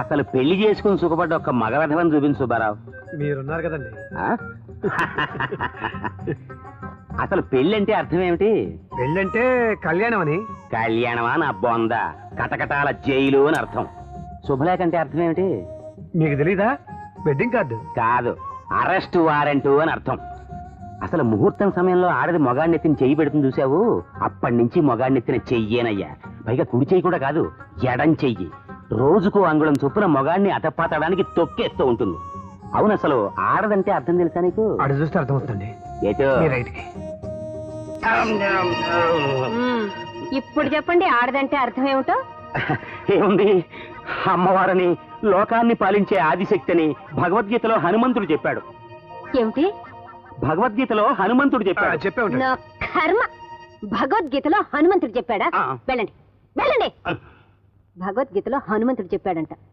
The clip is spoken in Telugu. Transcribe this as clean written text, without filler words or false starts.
అసలు పెళ్లి చేసుకుని సుఖపడ్డ ఒక్క మగవధవని చూపించు సుబ్బారావు. మీరున్నారు కదండి. అసలు పెళ్లి అంటే అర్థం ఏమిటి? పెళ్ళంటే కళ్యాణం అని. కళ్యాణమా నా బొంద, కటకటాల జైలు అని అర్థం. శుభలేఖ అంటే అర్థం ఏమిటి? మీకు తెలీదా? వెడ్డింగ్ కార్డు కాదు, అరెస్ట్ వారెంట్ అని అర్థం. అసలు ముహూర్తం సమయంలో ఆడది మొగాడినెత్తిన చెయ్యి పెడుతుంది చూసావు, అప్పటి నుంచి మొగాడినెత్తిన చెయ్యేనయ్యా. పైగా కుడి చెయ్యి కూడా కాదు, ఎడం చెయ్యి. రోజుకు అంగుళం చొప్పున మొగాడిని అతపాతడానికి తొక్కేస్తూ ఉంటుంది. అవును, అసలు ఆడదంటే అర్థం తెలుసా నీకు? అటు చూస్తే అర్థమవుతుంది. ఏటో ఇప్పుడు చెప్పండి, ఆడదంటే అర్థం ఏమిటో? ఏముంది, అమ్మవారని, లోకాన్ని పాలించే ఆదిశక్తిని భగవద్గీతలో హనుమంతుడు చెప్పాడు. ఏమిటి? భగవద్గీతలో హనుమంతుడు చెప్పాడు. చెప్పే ఉంటాడు. నా కర్మ, భగవద్గీతలో హనుమంతుడు చెప్పాడా? ఆ. వెళ్ళండి వెళ్ళండి. భగవద్గీతలో హనుమంతుడు చెప్పాడంట,